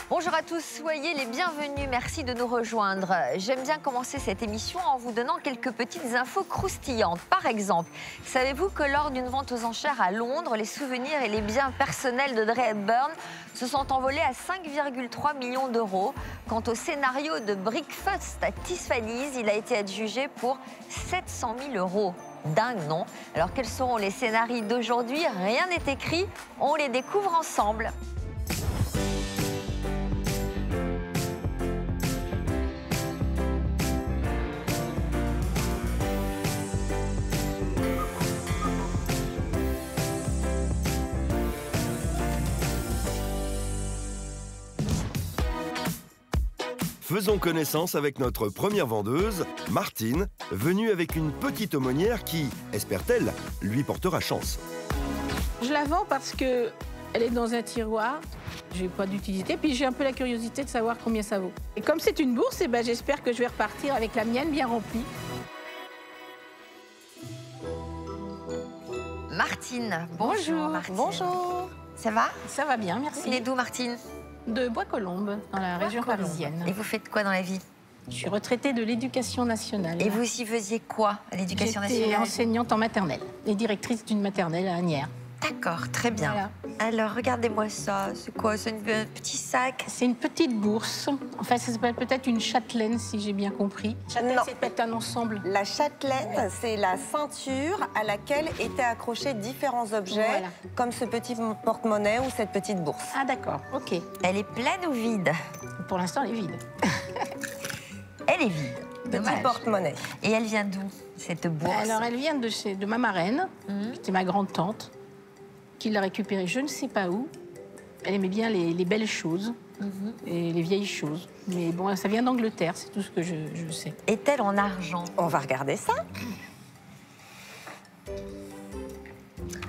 Bonjour à tous, soyez les bienvenus, merci de nous rejoindre. J'aime bien commencer cette émission en vous donnant quelques petites infos croustillantes. Par exemple, savez-vous que lors d'une vente aux enchères à Londres, les souvenirs et les biens personnels d'Audrey Hepburn se sont envolés à 5,3 millions d'euros. Quant au scénario de Breakfast at Tiffany's, il a été adjugé pour 700 000 euros. Dingue, non? Alors quels seront les scénarios d'aujourd'hui? Rien n'est écrit, on les découvre ensemble. Faisons connaissance avec notre première vendeuse, Martine, venue avec une petite aumônière qui, espère-t-elle, lui portera chance. Je la vends parce qu'elle est dans un tiroir, j'ai pas d'utilité, puis j'ai un peu la curiosité de savoir combien ça vaut. Et comme c'est une bourse, j'espère que je vais repartir avec la mienne bien remplie. Martine, bonjour. Martine. Bonjour. Ça va? Ça va bien, merci. Vous venez d'où, Martine? De Bois-Colombes, dans la région parisienne. Et vous faites quoi dans la vie? Je suis retraitée de l'éducation nationale. Et vous y faisiez quoi à l'éducation nationale? J'étais enseignante en maternelle et directrice d'une maternelle à Asnières. D'accord, très bien. Voilà. Alors, regardez-moi ça. C'est quoi? C'est un petit sac? C'est une petite bourse. Enfin, ça s'appelle peut-être une châtelaine, si j'ai bien compris. Châtelaine, c'est peut-être un ensemble. La châtelaine, c'est la ceinture à laquelle étaient accrochés différents objets, Voilà. comme ce petit porte-monnaie ou cette petite bourse. Ah d'accord, ok. Elle est pleine ou vide? Pour l'instant, elle est vide. Elle est vide. Petit Dommage. porte-monnaie. Et elle vient d'où, cette bourse? Alors, elle vient de ma marraine, qui était ma grande-tante, qui l'a récupérée je ne sais pas où. Elle aimait bien les belles choses et les vieilles choses. Mais bon, ça vient d'Angleterre, c'est tout ce que je sais. Est-elle en argent? On va regarder ça.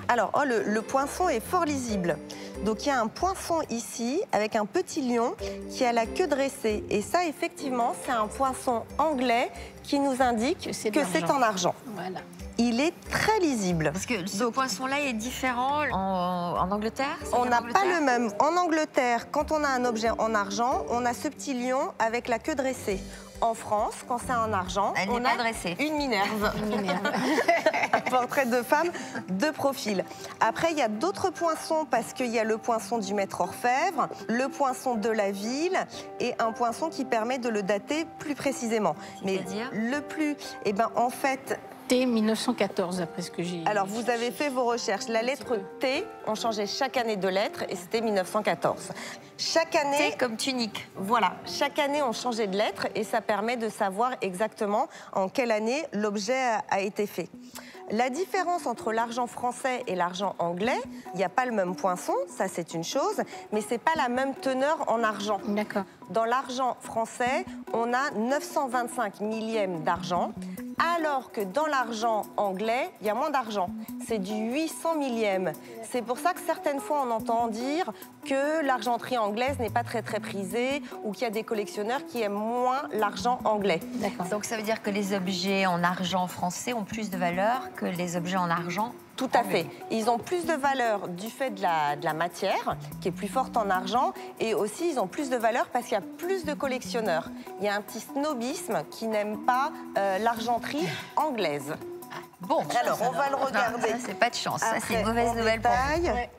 Alors, oh, le poinçon est fort lisible. Donc, il y a un poinçon ici avec un petit lion qui a la queue dressée. Et ça, effectivement, c'est un poinçon anglais qui nous indique que c'est en argent. Voilà. Il est très lisible. Parce que ce poinçon-là est différent en Angleterre? On n'a pas le même. En Angleterre, quand on a un objet en argent, on a ce petit lion avec la queue dressée. En France, quand c'est en argent, Elle on n'est pas a dressée. une Minerve. Une minerve. Un portrait de femme de profil. Après, il y a d'autres poinçons parce qu'il y a le poinçon du maître orfèvre, le poinçon de la ville et un poinçon qui permet de le dater plus précisément. Mais C'est-à-dire le plus, en fait... T 1914, après ce que j'ai... Alors, vous avez fait vos recherches. La lettre T, on changeait chaque année de lettre et c'était 1914. Chaque année... T comme tunique. Voilà, chaque année, on changeait de lettre et ça permet de savoir exactement en quelle année l'objet a été fait. La différence entre l'argent français et l'argent anglais, il n'y a pas le même poinçon, ça c'est une chose, mais c'est pas la même teneur en argent. D'accord. Dans l'argent français, on a 925 millièmes d'argent, alors que dans l'argent anglais, il y a moins d'argent. C'est du 800 millièmes. C'est pour ça que certaines fois, on entend dire que l'argenterie anglaise n'est pas très prisée ou qu'il y a des collectionneurs qui aiment moins l'argent anglais. D'accord. Donc ça veut dire que les objets en argent français ont plus de valeur que les objets en argent? Tout à fait. Ils ont plus de valeur du fait de la matière, qui est plus forte en argent, et aussi ils ont plus de valeur parce qu'il y a plus de collectionneurs. Il y a un petit snobisme qui n'aime pas l'argenterie anglaise. Bon, Alors, on va le regarder. Ça, c'est pas de chance. Ça, c'est une Après, mauvaise en nouvelle pour vous. détail. Ouais.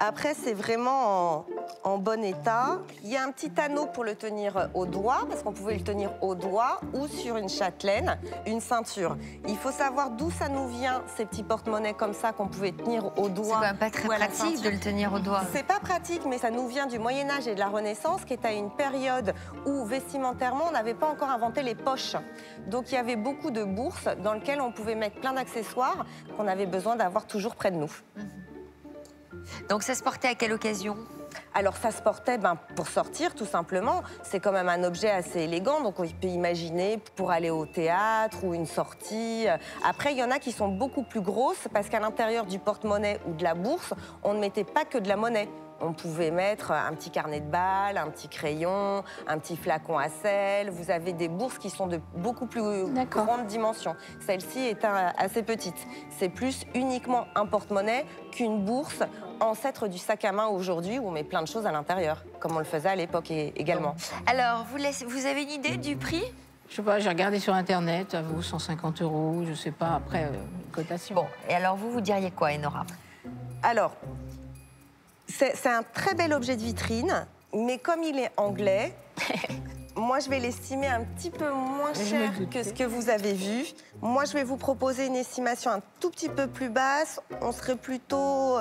Après, c'est vraiment en bon état. Il y a un petit anneau pour le tenir au doigt, parce qu'on pouvait le tenir au doigt ou sur une châtelaine, une ceinture. Il faut savoir d'où ça nous vient, ces petits porte-monnaies comme ça qu'on pouvait tenir au doigt. C'est quand même pas très ou à la pratique de ceinture. le tenir au doigt. C'est pas pratique, mais ça nous vient du Moyen-Âge et de la Renaissance, qui est à une période où, vestimentairement, on n'avait pas encore inventé les poches. Donc, il y avait beaucoup de bourses dans lesquelles on pouvait mettre plein d'accessoires qu'on avait besoin d'avoir toujours près de nous. Donc ça se portait à quelle occasion? Alors ça se portait pour sortir tout simplement. C'est quand même un objet assez élégant, donc on peut imaginer pour aller au théâtre ou une sortie. Après, il y en a qui sont beaucoup plus grosses parce qu'à l'intérieur du porte-monnaie ou de la bourse, on ne mettait pas que de la monnaie. On pouvait mettre un petit carnet de balles, un petit crayon, un petit flacon à sel. Vous avez des bourses qui sont de beaucoup plus grande dimension. Celle-ci est assez petite. C'est plus uniquement un porte-monnaie qu'une bourse ancêtre du sac à main aujourd'hui où on met plein de choses à l'intérieur, comme on le faisait à l'époque également. Alors, vous avez une idée du prix? Je sais pas, j'ai regardé sur Internet, ça vaut 150 €, je sais pas, après, cotation. Bon, et alors vous diriez quoi, Enora? Alors, c'est un très bel objet de vitrine, mais comme il est anglais, moi, je vais l'estimer un petit peu moins cher que ce que vous avez vu. Moi, je vais vous proposer une estimation un tout petit peu plus basse. On serait plutôt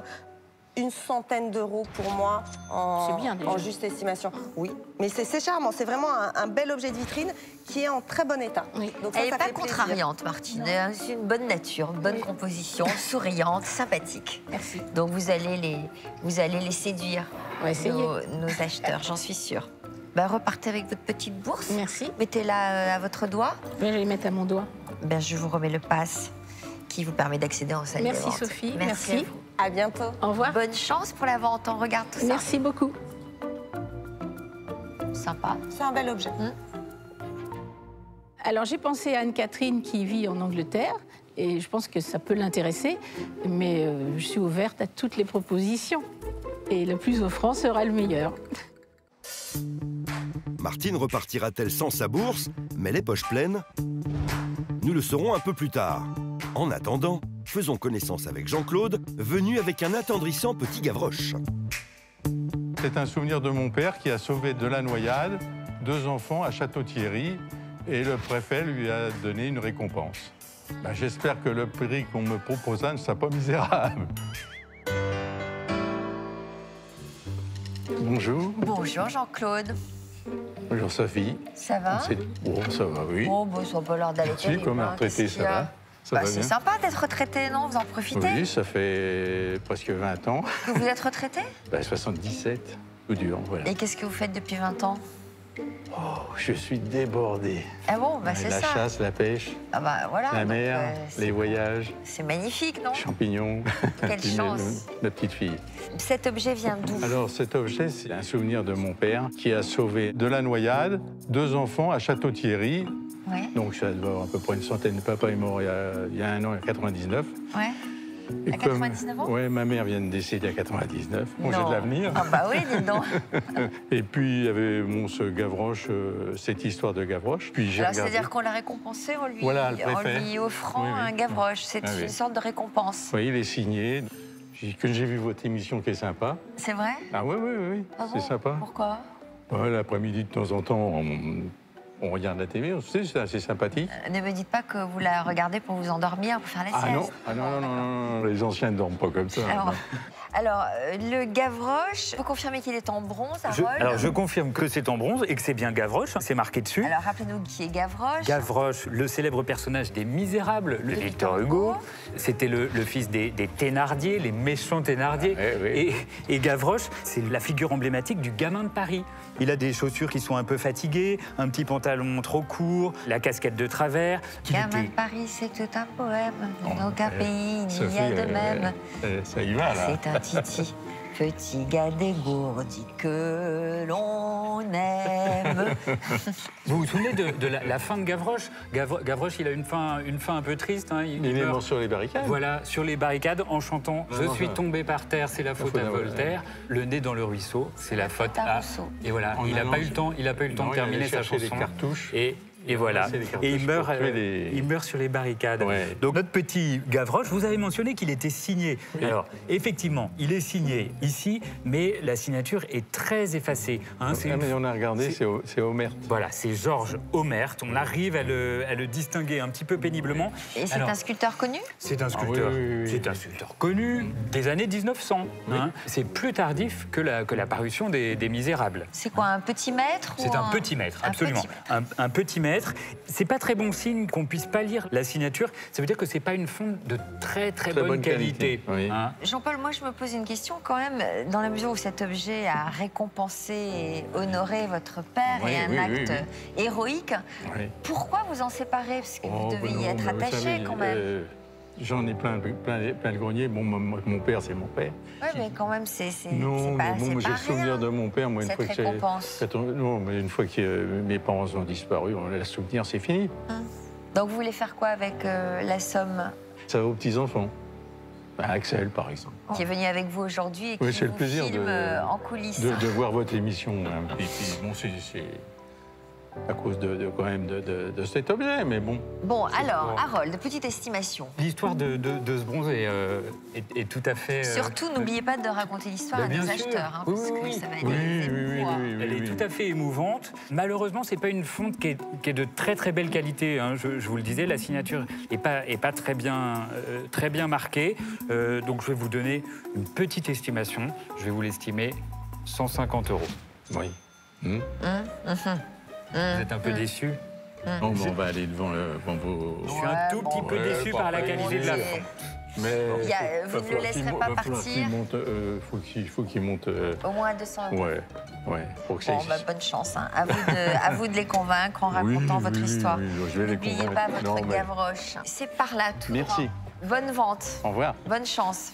une centaine d'euros pour moi en juste estimation. Oui, mais c'est charmant. C'est vraiment un bel objet de vitrine qui est en très bon état. Oui. Donc elle n'est pas contrariante, Martine. C'est une bonne nature, une bonne composition, souriante, sympathique. Merci. Donc vous allez les séduire, nos acheteurs, j'en suis sûre. Ben, repartez avec votre petite bourse. Merci. Mettez-la à votre doigt. Ben, je vais les mettre à mon doigt. Ben, je vous remets le pass qui vous permet d'accéder en salle de vente. Merci Sophie. Merci. À bientôt. Au revoir. Bonne chance pour la vente. On regarde tout ça. Merci beaucoup. Sympa. C'est un bel objet. Alors j'ai pensé à Anne-Catherine qui vit en Angleterre et je pense que ça peut l'intéresser, mais je suis ouverte à toutes les propositions. Et le plus offrant sera le meilleur. Martine repartira-t-elle sans sa bourse, mais les poches pleines? Nous le saurons un peu plus tard. En attendant, faisons connaissance avec Jean-Claude, venu avec un attendrissant petit Gavroche. C'est un souvenir de mon père qui a sauvé de la noyade 2 enfants à Château-Thierry et le préfet lui a donné une récompense. Ben, j'espère que le prix qu'on me proposera ne sera pas misérable. Bonjour. Bonjour Jean-Claude. Bonjour Sophie. Ça va? Bon, ça va, oui. Oh, bon, ça n'a pas l'air d'aller Si, comme un retraité, ça va. Bah, c'est sympa d'être retraité, non? Vous en profitez? Oui, ça fait presque 20 ans. Que vous êtes retraité? 77, coup dur, voilà. Et qu'est-ce que vous faites depuis 20 ans? Oh, je suis débordé. Ah bon, bah c'est ça. La chasse, la pêche, ah bah, voilà, la mer, les voyages. C'est magnifique, non? Champignons. Quelle chance. Ma petite fille. Cet objet vient d'où? Alors, cet objet, c'est un souvenir de mon père qui a sauvé de la noyade 2 enfants à Château-Thierry. Ouais. Donc, ça doit avoir à peu près une centaine. Papa est mort il y a 1 an, à 99. Ouais. Et à 99 ans? Ouais, ma mère vient de décéder à 99. Bon, j'ai de l'avenir. Ah bah oui, dis donc. Et puis, il y avait ce Gavroche, cette histoire de Gavroche. Puis j'ai regardé. C'est-à-dire qu'on l'a récompensé en lui, voilà, en lui offrant un Gavroche. C'est une sorte de récompense. Oui, il est signé. Que j'ai vu votre émission qui est sympa. C'est vrai? Ah oui, ah c'est bon? sympa. Pourquoi? L'après-midi, de temps en temps, on regarde la télé, c'est assez sympathique. Ne me dites pas que vous la regardez pour vous endormir, pour faire la sieste. Non, les anciens ne dorment pas comme ça. Alors, le Gavroche, vous confirmez qu'il est en bronze, Harold? Alors, je confirme que c'est en bronze et que c'est bien Gavroche, c'est marqué dessus. Alors, rappelez-nous qui est Gavroche. Gavroche, le célèbre personnage des Misérables, le Victor Hugo. C'était le fils des Thénardier, les méchants Thénardier. Et Gavroche, c'est la figure emblématique du gamin de Paris. Il a des chaussures qui sont un peu fatiguées, un petit pantalon trop court, la casquette de travers. Gamin de Paris, c'est tout un poème. Dans aucun pays, il y a de même. Ça y va, là. C'est un titi, petit gars dégourdi que l'on aime. Vous vous souvenez de la fin de Gavroche? Gavroche, il a une fin un peu triste. Hein. Il est mort sur les barricades. Voilà, sur les barricades, en chantant « Je suis tombé par terre, c'est la faute à Voltaire ». Le nez dans le ruisseau, c'est la faute à Rousseau. Et voilà, il n'a pas eu le temps de terminer sa chanson. Les cartouches. Et voilà. Et il meurt sur les barricades. Ouais. Donc notre petit Gavroche, vous avez mentionné qu'il était signé. Oui. Alors, effectivement, il est signé ici, mais la signature est très effacée. Hein, mais on a regardé, c'est Homert. Voilà, c'est Georges Homert. On arrive à le distinguer un petit peu péniblement. Et c'est un sculpteur connu? C'est un sculpteur. C'est un sculpteur connu des années 1900. Hein. C'est plus tardif que la parution des Misérables. C'est quoi, un petit maître? C'est un petit maître, absolument. Un petit maître. C'est pas très bon signe qu'on puisse pas lire la signature. Ça veut dire que c'est pas une fonte de très bonne qualité. Oui. Hein. Jean-Paul, moi je me pose une question quand même, dans la mesure où cet objet a récompensé et honoré votre père et un acte héroïque. Pourquoi vous en séparer? Parce que vous devez y être attaché quand même. J'en ai plein le grenier. Bon, mon père, c'est mon père. Oui, mais quand même, c'est Non, pas, mais bon, moi, j'ai le souvenir rien, de mon père. Moi, une cette fois que récompense. non, mais une fois que mes parents ont disparu, on a le souvenir, c'est fini. Donc, vous voulez faire quoi avec la somme Ça va aux petits-enfants. Axel, par exemple. qui est venu avec vous aujourd'hui et qui Oui, c'est le vous plaisir filme en coulisses. de voir votre émission. Hein. Et puis, bon, c'est à cause quand même de cet objet, mais bon. Bon, alors, Harold, petite estimation. L'histoire de ce bronzé est tout à fait... Surtout, n'oubliez pas de raconter l'histoire à bien nos sûr. acheteurs, hein, Oui, parce oui, que oui. ça va être Oui. Elle est tout à fait émouvante. Malheureusement, c'est pas une fonte qui est de très très belle qualité. Hein. Je vous le disais, la signature est pas très bien marquée. Donc je vais vous donner une petite estimation. Je vais vous l'estimer 150 €. Oui. Vous êtes un peu déçu? Bon, on va aller devant vos... Je suis un tout petit peu déçu par la qualité de la fonte. Mais vous ne le laisserez pas partir. Faut qu'il monte. Au moins à 200 €. Ouais. Pour que Bon, ça... bah, bonne chance. Hein. À vous de les convaincre en racontant votre histoire. Oui, je vais les N'oubliez convaincre. pas votre Non, mais- Gavroche. C'est par là, tout Merci. droit. Bonne vente. Au revoir. Bonne chance.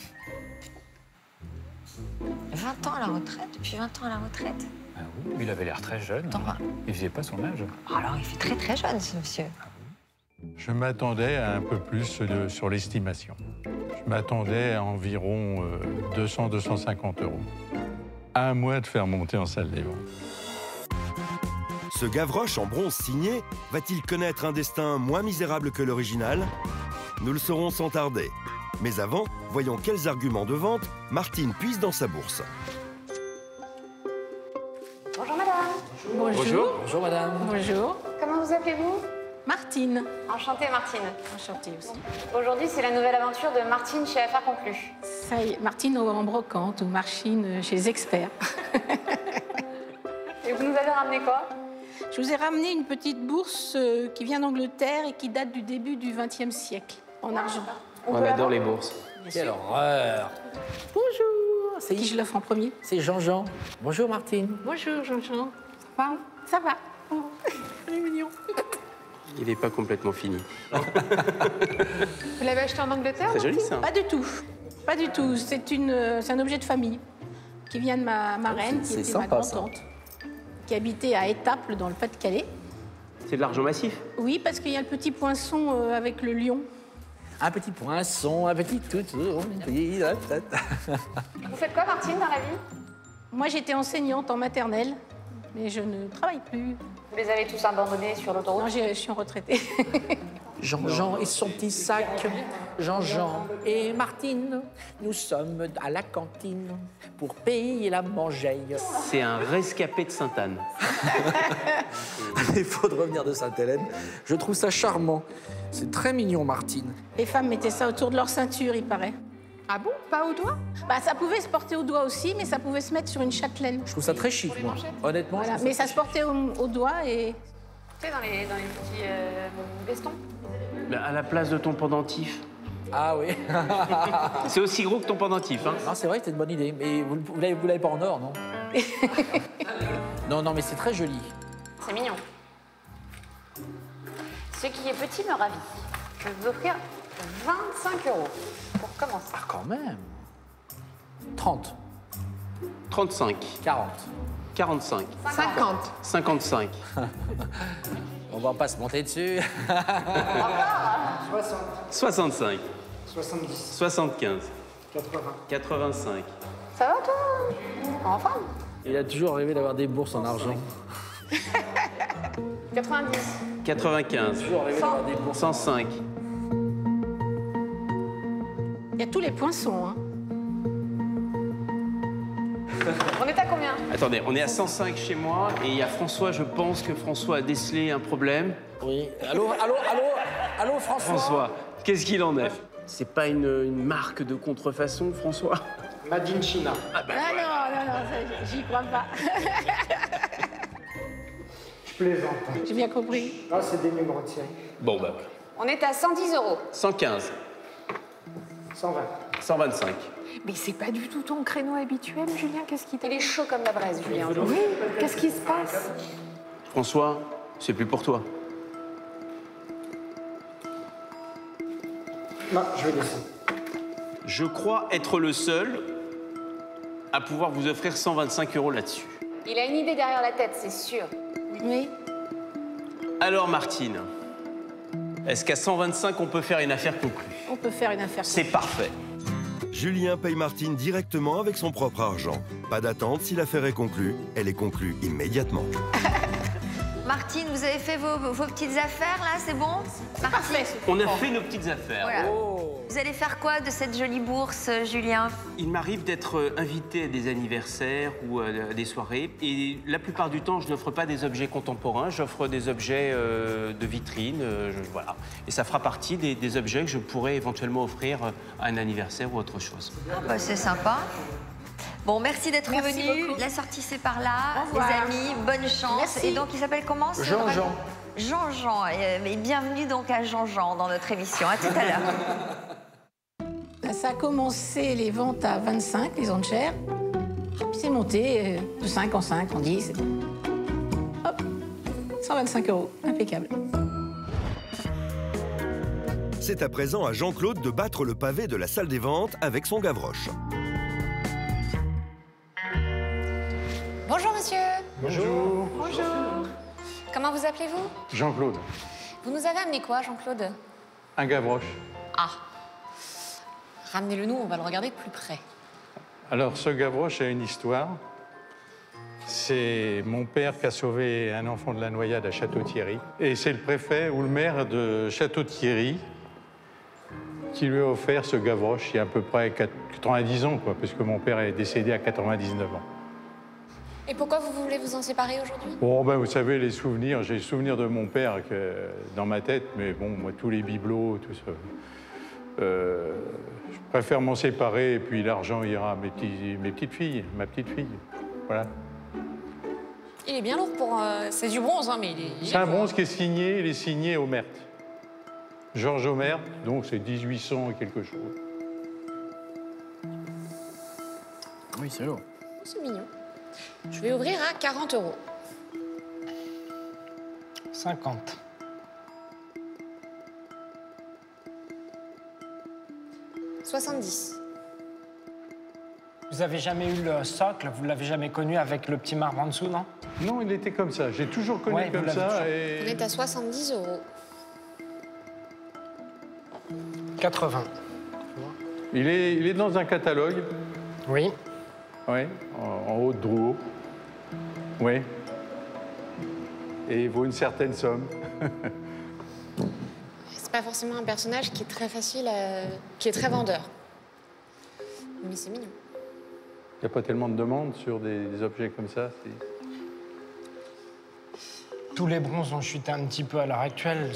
20 ans à la retraite, depuis 20 ans à la retraite. Ah oui, il avait l'air très jeune. Attends, Il faisait pas son âge. alors il fait très très jeune ce monsieur. Je m'attendais à un peu plus sur l'estimation. Je m'attendais à environ 200-250 €. À moi de faire monter en salle des ventes. Ce Gavroche en bronze signé va-t-il connaître un destin moins misérable que l'original? Nous le saurons sans tarder. Mais avant, voyons quels arguments de vente Martine puise dans sa bourse. Bonjour madame. Bonjour. Bonjour madame. Bonjour. Comment vous appelez-vous? Martine. Enchantée Martine. Enchantée aussi. Aujourd'hui, c'est la nouvelle aventure de Martine chez Affaires Conclues. Ça y est, Martine en brocante ou Martine chez les experts. Et vous nous avez ramené quoi? Je vous ai ramené une petite bourse qui vient d'Angleterre et qui date du début du XXe siècle, en argent. On adore les bourses. Bien Quelle sûr. horreur. Bonjour. C'est qui je l'offre en premier? C'est Jean-Jean. Bonjour Martine. Bonjour Jean-Jean. Ça va? Ça va. Oh, il est mignon. Il n'est pas complètement fini. Vous l'avez acheté en Angleterre? C'est joli ça. Pas du tout. Pas du tout. C'est un objet de famille qui vient de ma marraine, qui c'est était ma sympa, ça. grand-tante, qui habitait à Étaples, dans le Pas-de-Calais. C'est de l'argent massif. Oui, parce qu'il y a le petit poinçon avec le lion. Un petit poinçon, un petit toutou. Vous faites quoi Martine dans la vie? Moi, j'étais enseignante en maternelle, mais je ne travaille plus. Vous les avez tous abandonnés sur Non, l'autoroute? je suis en retraitée. Jean-Jean et son petit sac. Jean-Jean et Martine, nous sommes à la cantine pour payer la mangeille. C'est un rescapé de Sainte-Anne. Il faut de revenir de Sainte-Hélène. Je trouve ça charmant. C'est très mignon, Martine. Les femmes mettaient ça autour de leur ceinture, il paraît. Ah bon? Pas au doigt? Bah, ça pouvait se porter au doigt aussi, mais ça pouvait se mettre sur une châtelaine. Je trouve ça très chic, moi. Honnêtement, Voilà. je trouve Mais ça se portait au doigt et... Tu sais, dans les petits vestons? À la place de ton pendentif. Ah oui. C'est aussi gros que ton pendentif, hein. Non, c'est vrai que c'est une bonne idée. Mais vous l'avez pas en or, non? Non, mais c'est très joli. C'est mignon. Ce qui est petit me ravit. Je vais vous offrir 25 € pour commencer. Ah, quand même. 30, 35, 40. 45, 50. 55, On va pas se monter dessus. 65, 70, 75, 85. Ça va toi? En forme? Il a toujours rêvé d'avoir des bourses en argent. 90. 95, Toujours rêvé d'avoir des bourses. 105. Il y a tous les poinçons, hein. On est à combien? Attendez, on est à 105 chez moi et il y a François, je pense que François a décelé un problème. Oui. Allô, François. François, qu'est-ce qu'il en est? C'est pas une marque de contrefaçon, François? Made in China. Ah non, ça, j'y crois pas. Je plaisante. J'ai bien compris. Ah, c'est des numéros de série. Bon, bah, On est à 110 €. 115, 120. 125. Mais c'est pas du tout ton créneau habituel, Julien. Qu'est-ce qui Il est chaud comme la braise, Julien. Oui, qu'est-ce qui se passe? François, c'est plus pour toi. Non, je vais laisser. Je crois être le seul à pouvoir vous offrir 125 € là-dessus. Il a une idée derrière la tête, c'est sûr. Oui. Alors Martine, est-ce qu'à 125 on peut faire une affaire conclue? On peut faire une affaire. C'est parfait. Julien paye Martine directement avec son propre argent. Pas d'attente, si l'affaire est conclue, elle est conclue immédiatement. Martine, vous avez fait vos petites affaires, là, c'est bon? Parfait. On a fait nos petites affaires. Voilà. Vous allez faire quoi de cette jolie bourse, Julien? Il m'arrive d'être invité à des anniversaires ou à des soirées. Et la plupart du temps, je n'offre pas des objets contemporains, j'offre des objets de vitrine. Voilà. Et ça fera partie des objets que je pourrais éventuellement offrir à un anniversaire ou autre chose. Ah bah, c'est sympa. Bon, merci d'être venu. La sortie, c'est par là. Les amis, bonne chance. Merci. Et donc, il s'appelle comment? Jean-Jean. Jean-Jean. Mais bienvenue donc à Jean-Jean dans notre émission. À tout à l'heure. Ça a commencé les ventes à 25, les enchères. Puis c'est monté de 5 en 5, en 10. Hop, 125 €. Impeccable. C'est à présent à Jean-Claude de battre le pavé de la salle des ventes avec son Gavroche. Bonjour monsieur. Bonjour. Bonjour. Comment vous appelez-vous? Jean-Claude. Vous nous avez amené quoi, Jean-Claude? Un Gavroche. Ah. Ramenez-le nous, on va le regarder de plus près. Alors, ce Gavroche a une histoire. C'est mon père qui a sauvé un enfant de la noyade à Château-Thierry. Et c'est le préfet ou le maire de Château-Thierry qui lui a offert ce Gavroche il y a à peu près 90 ans, quoi, puisque mon père est décédé à 99 ans. Et pourquoi vous voulez vous en séparer aujourd'hui? Bon, ben, vous savez, les souvenirs, j'ai le souvenir de mon père dans ma tête, mais bon, moi, tous les bibelots, tout ça. Je préfère m'en séparer, et puis l'argent ira à mes petites filles, ma petite fille. Voilà. Il est bien lourd pour... c'est du bronze, hein, mais il est... C'est un bronze qui est signé, il est signé Omerth. Georges Omerth, donc c'est 1800 et quelque chose. Oui, c'est lourd. C'est mignon. Je vais ouvrir à 40 €. 50. 70. Vous avez jamais eu le socle, vous l'avez jamais connu avec le petit marbre en dessous, non? Non, il était comme ça. J'ai toujours connu Ouais, comme vous l'avez ça. toujours. Et... On est à 70 €. 80. Il est dans un catalogue. Oui. Oui, en haut de Drouot. Oui. Et il vaut une certaine somme. C'est pas forcément un personnage qui est très facile, qui est très vendeur. Mais c'est mignon. Il n'y a pas tellement de demandes sur des objets comme ça. Tous les bronzes ont chuté un petit peu à l'heure actuelle.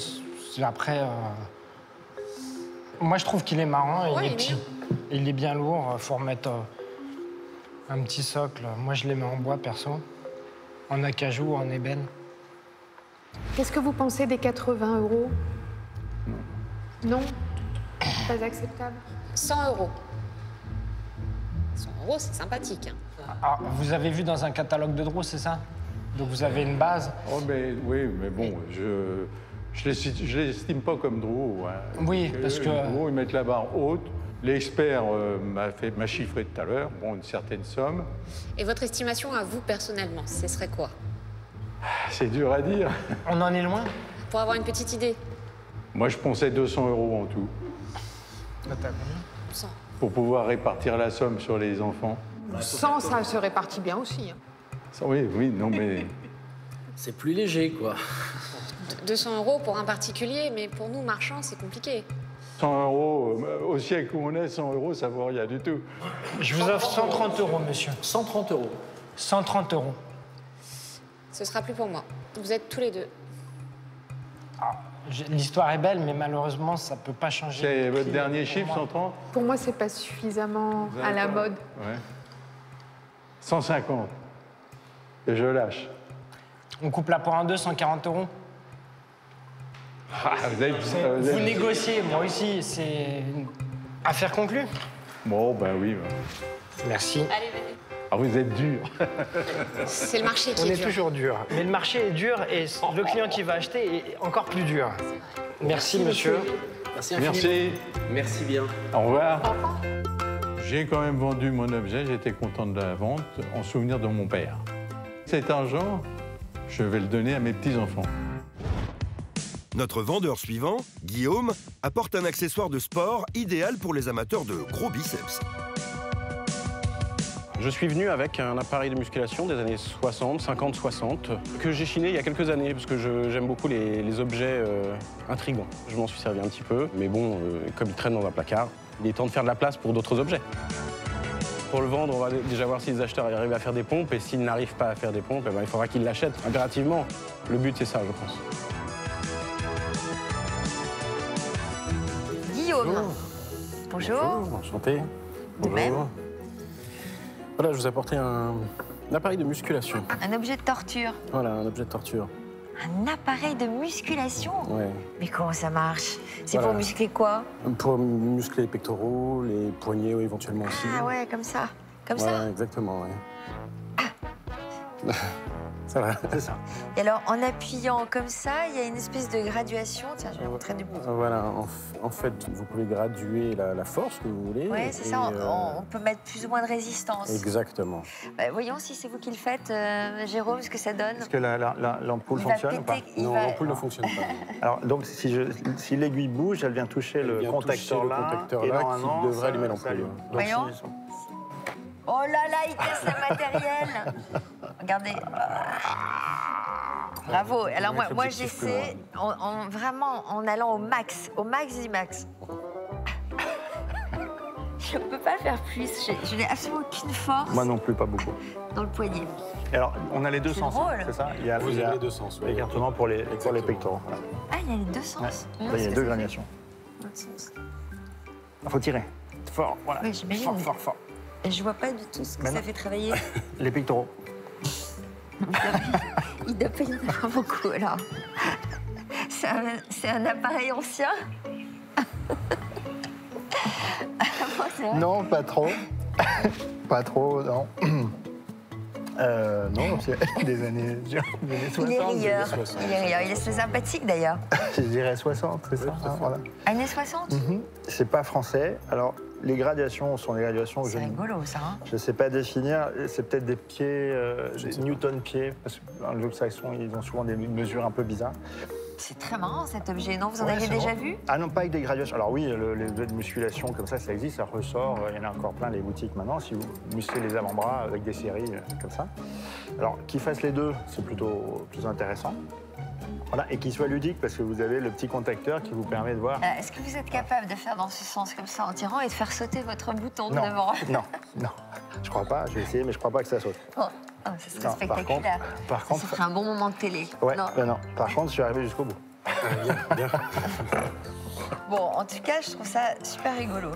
Après, moi je trouve qu'il est marrant, Ouais, il est petit. Il est bien lourd, faut remettre un petit socle. Moi je les mets en bois perso, en acajou, en ébène. Qu'est-ce que vous pensez des 80 €? Non. Pas acceptable. 100 €. 100 €, c'est sympathique. Hein. Ah, vous avez vu dans un catalogue de Drouot, c'est ça? Donc vous avez une base? Oh, mais oui, mais bon, je l'estime pas comme Drouot. Hein. Oui, parce que... Drouot, ils mettent la barre haute. L'expert m'a chiffré tout à l'heure, bon, une certaine somme. Et votre estimation à vous, personnellement, ce serait quoi? C'est dur à dire. On en est loin? Pour avoir une petite idée. Moi, je pensais 200 € en tout. T'as combien? 100. Pour pouvoir répartir la somme sur les enfants. 100, ça se répartit bien aussi. Hein. Oui, oui, non, mais... C'est plus léger, quoi. 200 € pour un particulier, mais pour nous, marchands, c'est compliqué. 100 €, au siècle où on est, 100 € ça vaut rien du tout. Je vous offre 130 €, monsieur. 130 €. 130 €. Ce sera plus pour moi. Vous êtes tous les deux. L'histoire est belle, mais malheureusement, ça peut pas changer. C'est le votre prix dernier pour chiffre, moi. 130? Pour moi, c'est pas suffisamment Vous à avez la pas- mode. Ouais. 150. Et je lâche. On coupe la poire en deux, 140 €. Ah, vous avez... Vous négociez, moi aussi, c'est une affaire conclue. Bon, ben oui. Ben. Merci. Allez, venez. Ah, vous êtes dur. C'est le marché qui On est est dur. toujours dur. Mais le marché est dur et le client qui va acheter est encore plus dur. Merci, monsieur. Merci. Merci bien. Au revoir. J'ai quand même vendu mon objet, j'étais content de la vente, en souvenir de mon père. Cet argent, je vais le donner à mes petits-enfants. Notre vendeur suivant, Guillaume, apporte un accessoire de sport idéal pour les amateurs de gros biceps. Je suis venu avec un appareil de musculation des années 60, 50, 60, que j'ai chiné il y a quelques années, parce que j'aime beaucoup les objets intrigants. Je m'en suis servi un petit peu, mais bon, comme il traîne dans un placard, il est temps de faire de la place pour d'autres objets. Pour le vendre, on va déjà voir si les acheteurs arrivent à faire des pompes, et s'ils n'arrivent pas à faire des pompes, eh ben, il faudra qu'ils l'achètent impérativement. Le but, c'est ça, je pense. Guillaume. Bonjour. Bonjour, enchanté. De même. Voilà, je vous ai apporté un appareil de musculation. Un objet de torture. Voilà, un objet de torture. Un appareil de musculation? Ouais. Mais comment ça marche? C'est Voilà. pour muscler quoi? Pour muscler les pectoraux, les poignets éventuellement aussi. Ah ouais, comme ça. Comme Voilà, ça. exactement, ouais. Ça va, c'est ça. Et alors, en appuyant comme ça, il y a une espèce de graduation. Tiens, je vais montrer du bout. Voilà, en fait, vous pouvez graduer la force que vous voulez. Ouais, c'est et, ça. On peut mettre plus ou moins de résistance. Exactement. Bah, voyons si c'est vous qui le faites, Jérôme, ce que ça donne. Est-ce que l'ampoule Il va fonctionne ou pas? péter, il Non, va- l'ampoule ne fonctionne pas. Alors, donc, si l'aiguille bouge, elle vient toucher Elle le vient contacteur toucher le là, contacteur et là, qui normalement, devrait ça- allumer ça l'ampoule. allume. Donc, Voyons. Oh là là, il casse le matériel. Regardez. Bravo. Alors moi l'objectif plus j'essaie vraiment en allant au max du max. Je ne peux pas faire plus. Je n'ai absolument aucune force Moi non plus, pas beaucoup. dans le poignet. Et alors, on a les deux C'est sens, drôle. c'est ça? Vous avez les deux sens, oui. L'écartement pour les pectoraux. Voilà. Ah, il y a les deux sens. Là, il y a deux gradations. Il faut tirer. Fort, voilà. Oui, j'imagine. Fort, fort, fort. Et je vois pas du tout ce que Maintenant. ça fait travailler. Les pectoraux. Il doit pas y en avoir beaucoup alors. C'est un appareil ancien. Moi, c'est vrai. Non, pas trop. Pas trop, non. Non, c'est des années 60. Il est rieur. 60. Il est rieur. Il est sympathique d'ailleurs. Je dirais 60, c'est ça, hein, voilà. Années 60. C'est pas français. Alors, les gradations sont des gradations que C'est rigolo ça. Hein. je ne sais pas définir. C'est peut-être des pieds, des Newton-pieds, parce que dans l'anglo-saxon, ils ont souvent des mesures un peu bizarres. C'est très marrant cet objet, non? Vous en Ouais, avez c'est déjà marrant. vu? Ah non, pas avec des gradations. Alors oui, les objets de musculation comme ça existe, ça ressort. Il y en a encore plein les boutiques maintenant. Si vous musclez les avant-bras avec des séries comme ça. Alors, qu'ils fassent les deux, c'est plutôt plus intéressant. Voilà, et qu'il soit ludique parce que vous avez le petit contacteur qui vous permet de voir. Est-ce que vous êtes capable de faire dans ce sens comme ça en tirant et de faire sauter votre bouton de Non, devant? non, je crois pas. J'ai essayé, mais je crois pas que ça saute. Oh, oh, ce serait Non, spectaculaire. par contre, Ça ferait un bon moment de télé. ouais, Non. non. Par contre, je suis arrivé jusqu'au bout. Bien. Bon, en tout cas, je trouve ça super rigolo.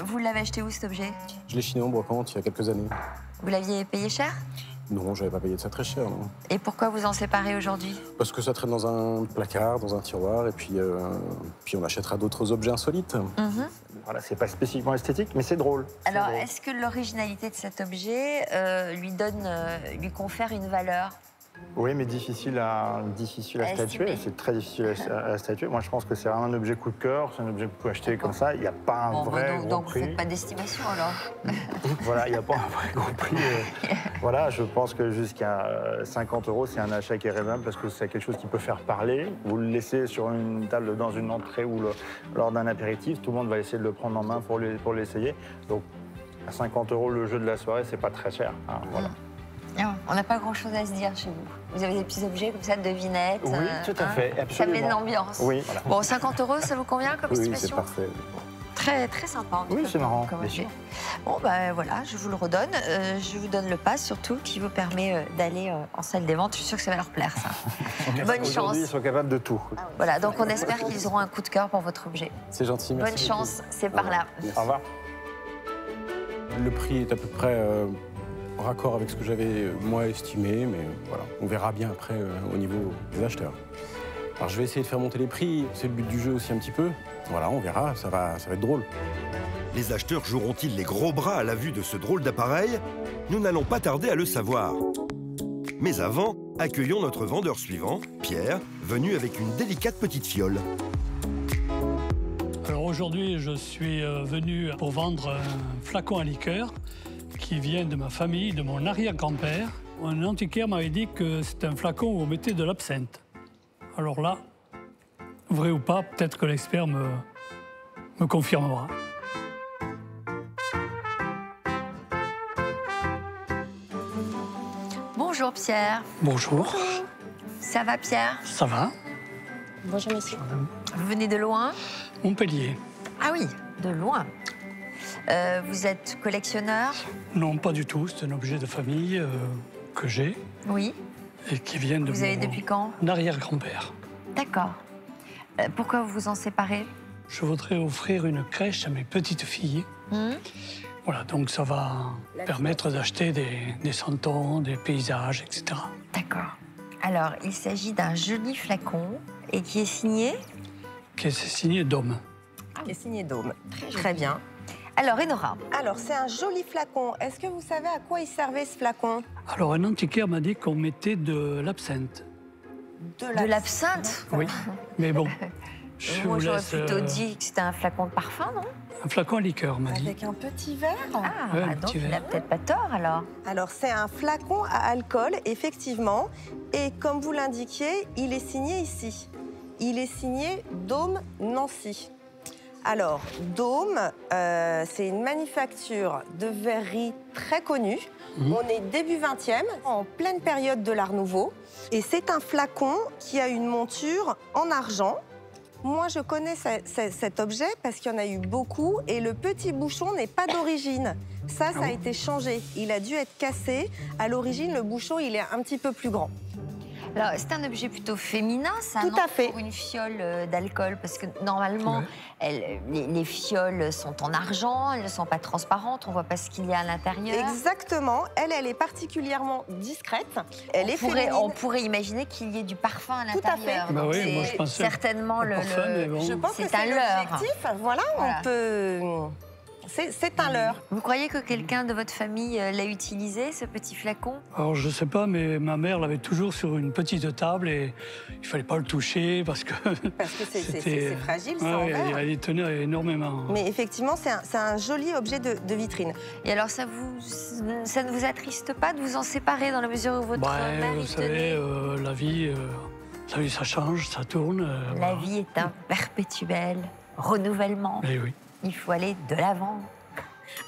Vous l'avez acheté où cet objet? Je l'ai chiné en brocante il y a quelques années. Vous l'aviez payé cher? Non, j'avais pas payé de ça très cher, non. Et pourquoi vous en séparez aujourd'hui? Parce que ça traîne dans un placard, dans un tiroir, et puis on achètera d'autres objets insolites. Voilà, c'est pas spécifiquement esthétique, mais c'est drôle. Alors, est-ce que l'originalité de cet objet lui confère une valeur? Oui, mais difficile à statuer. C'est très difficile à statuer. Moi, je pense que c'est vraiment un objet coup de cœur. C'est un objet que vous pouvez acheter comme ça. Il n'y a pas un vrai gros donc vous prix. faites pas d'estimation alors? Voilà, il n'y a pas un vrai gros prix. Voilà, je pense que jusqu'à 50 €, c'est un achat qui est raisonnable parce que c'est quelque chose qui peut faire parler. Vous le laissez sur une table dans une entrée ou lors d'un apéritif, tout le monde va essayer de le prendre en main pour l'essayer. Donc, à 50 € le jeu de la soirée, c'est pas très cher. Hein, voilà. On n'a pas grand-chose à se dire chez vous. Vous avez des petits objets comme ça, devinettes. Oui, tout à fait, Ça absolument. met de l'ambiance. Oui, voilà. Bon, 50 €, ça vous convient comme Oui, estimation? c'est parfait. Très, très sympa. en tout Oui, cas, c'est marrant, comme bien objet. sûr. Bon, ben voilà, je vous le redonne. Je vous donne le pass surtout qui vous permet d'aller en salle des ventes. Je suis sûre que ça va leur plaire, ça. Bonne chance. Aujourd'hui, ils sont capables de tout. Voilà, donc on espère qu'ils auront un coup de cœur pour votre objet. C'est gentil, merci. Bonne beaucoup. chance, c'est par là. Merci. Au revoir. Le prix est à peu près en raccord avec ce que j'avais moi estimé, mais voilà, on verra bien après au niveau des acheteurs. Alors je vais essayer de faire monter les prix, c'est le but du jeu aussi un petit peu. Voilà, on verra, ça va être drôle. Les acheteurs joueront-ils les gros bras à la vue de ce drôle d'appareil? Nous n'allons pas tarder à le savoir. Mais avant, accueillons notre vendeur suivant, Pierre, venu avec une délicate petite fiole. aujourd'hui, je suis venu pour vendre un flacon à liqueur qui vient de ma famille, de mon arrière-grand-père. Un antiquaire m'avait dit que c'était un flacon où on mettait de l'absinthe. Alors là, vrai ou pas, peut-être que l'expert me confirmera. Bonjour Pierre. Bonjour. Ça va Pierre? Ça va? Bonjour messieurs. Vous venez de loin? Montpellier. Ah oui, de loin. Vous êtes collectionneur? Non, pas du tout. C'est un objet de famille que j'ai. Oui. Et qui vient de Vous avez depuis quand? Arrière-grand-père. D'accord. Pourquoi vous vous en séparez? Je voudrais offrir une crèche à mes petites filles. Voilà, donc ça va permettre d'acheter des santons, des paysages, etc. D'accord. Alors, il s'agit d'un joli flacon et qui est signé? Qui est signé Dôme. Qui est signé Dôme. Très bien. Alors, Enora. Alors, c'est un joli flacon. Est-ce que vous savez à quoi il servait ce flacon? Alors, un antiquaire m'a dit qu'on mettait de l'absinthe. De l'absinthe? Oui, mais bon. Moi, j'aurais plutôt dit que c'était un flacon de parfum, non? Un flacon à liqueur, m'a dit. Avec un petit verre. Ah, Ouais, un donc petit il n'a verre. peut-être pas tort, alors. Alors, c'est un flacon à alcool, effectivement. Et comme vous l'indiquiez, il est signé ici. Il est signé Dôme Nancy. Alors, Dôme, c'est une manufacture de verrerie très connue. On est début 20e, en pleine période de l'Art Nouveau. Et c'est un flacon qui a une monture en argent. Moi, je connais cet objet parce qu'il y en a eu beaucoup et le petit bouchon n'est pas d'origine. Ça a été changé. Il a dû être cassé. À l'origine, le bouchon, il est un petit peu plus grand. Alors, c'est un objet plutôt féminin, ça, Tout non, à fait. pour une fiole d'alcool, parce que normalement, les fioles sont en argent, elles ne sont pas transparentes, on ne voit pas ce qu'il y a à l'intérieur. Exactement. Elle est particulièrement discrète. Elle est féminine. On pourrait imaginer qu'il y ait du parfum à Tout à l'intérieur. fait. Bah Donc oui, c'est moi, je pensais certainement au parfum, mais bon. Je pense que c'est un c'est leurre. l'objectif. Voilà, Voilà. on peut... C'est un leurre. Vous croyez que quelqu'un de votre famille l'a utilisé, ce petit flacon? Alors, je sais pas, mais ma mère l'avait toujours sur une petite table et il fallait pas le toucher parce que... Parce que c'est c'était- fragile, c'est Ouais, en verre. elle y tenait énormément. Mais effectivement, c'est un joli objet de vitrine. Et alors, ça ne vous attriste pas de vous en séparer dans la mesure où votre mère vous y savez, tenait? la vie, ça change, ça tourne. La vie est un perpétuel renouvellement. Eh oui. Il faut aller de l'avant.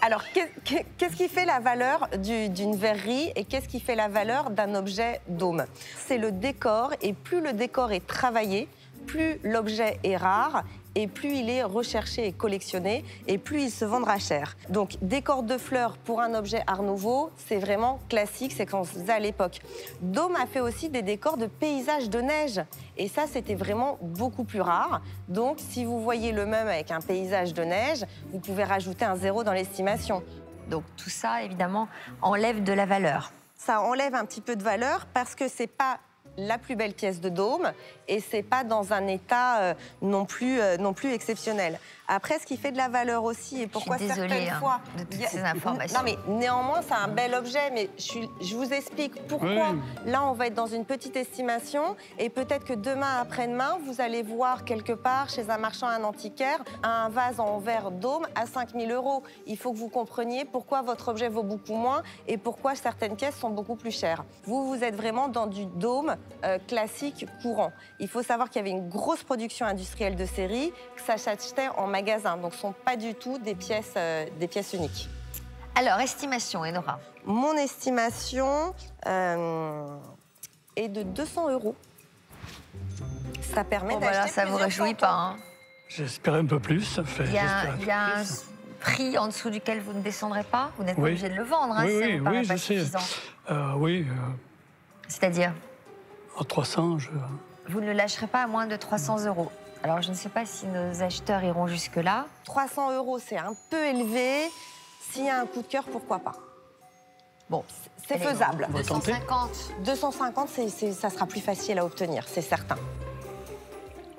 Alors, qu'est-ce qui fait la valeur d'une verrerie et qu'est-ce qui fait la valeur d'un objet Dôme? C'est le décor, et plus le décor est travaillé, plus l'objet est rare, et plus il est recherché et collectionné, et plus il se vendra cher. Donc, décor de fleurs pour un objet Art Nouveau, c'est vraiment classique, c'est qu'on se faisait à l'époque. Dôme a fait aussi des décors de paysages de neige, et ça, c'était vraiment beaucoup plus rare. Donc, si vous voyez le même avec un paysage de neige, vous pouvez rajouter un 0 dans l'estimation. Donc, tout ça, évidemment, enlève de la valeur. Ça enlève un petit peu de valeur parce que c'est pas la plus belle pièce de Dôme et c'est pas dans un état non plus exceptionnel. Après, ce qui fait de la valeur aussi et pourquoi Je suis désolée, certaines fois de toutes ces informations. Non, mais néanmoins, c'est un bel objet. Mais je vous explique pourquoi. Oui. Là, on va être dans une petite estimation et peut-être que demain, après-demain, vous allez voir quelque part chez un marchand, un antiquaire, un vase en verre Dôme à 5 000 €. Il faut que vous compreniez pourquoi votre objet vaut beaucoup moins et pourquoi certaines pièces sont beaucoup plus chères. Vous êtes vraiment dans du Dôme classique courant. Il faut savoir qu'il y avait une grosse production industrielle de série, que ça s'achetait en magasin. Donc, ce ne sont pas du tout des pièces uniques. Alors, estimation, Enora? Mon estimation est de 200 €. Ça permet d'acheter Voilà, ça ne vous plusieurs réjouit fantômes. pas, hein? J'espérais un peu plus. Enfin, Il y a j'espérais un plus. prix en dessous duquel vous ne descendrez pas? Vous n'êtes pas Oui. obligé de le vendre, hein, Oui, si ça oui, vous paraît oui, pas je sais. suffisant. Oui, C'est-à-dire? à 300, Vous ne le lâcherez pas à moins de 300 €. Alors, je ne sais pas si nos acheteurs iront jusque-là. 300 €, c'est un peu élevé. S'il y a un coup de cœur, pourquoi pas? Bon, c'est allez, faisable. 250. 250, ça sera plus facile à obtenir, c'est certain.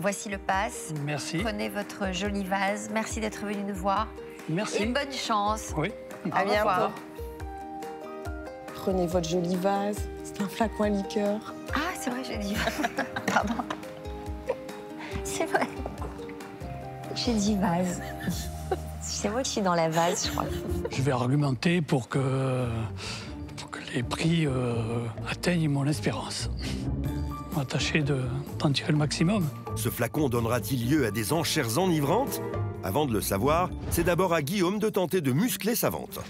Voici le pass. Merci. Prenez votre joli vase. Merci d'être venu nous voir. Merci. Et bonne chance. Oui. À Au bientôt. revoir. Prenez votre joli vase. C'est un flacon à liqueur. Ah, c'est vrai, j'ai dit. Pardon. C'est vrai. J'ai dit vase. C'est moi qui suis dans la vase, je crois. Je vais argumenter pour que les prix atteignent mon espérance. On va tâcher d'en tirer le maximum. Ce flacon donnera-t-il lieu à des enchères enivrantes? Avant de le savoir, c'est d'abord à Guillaume de tenter de muscler sa vente.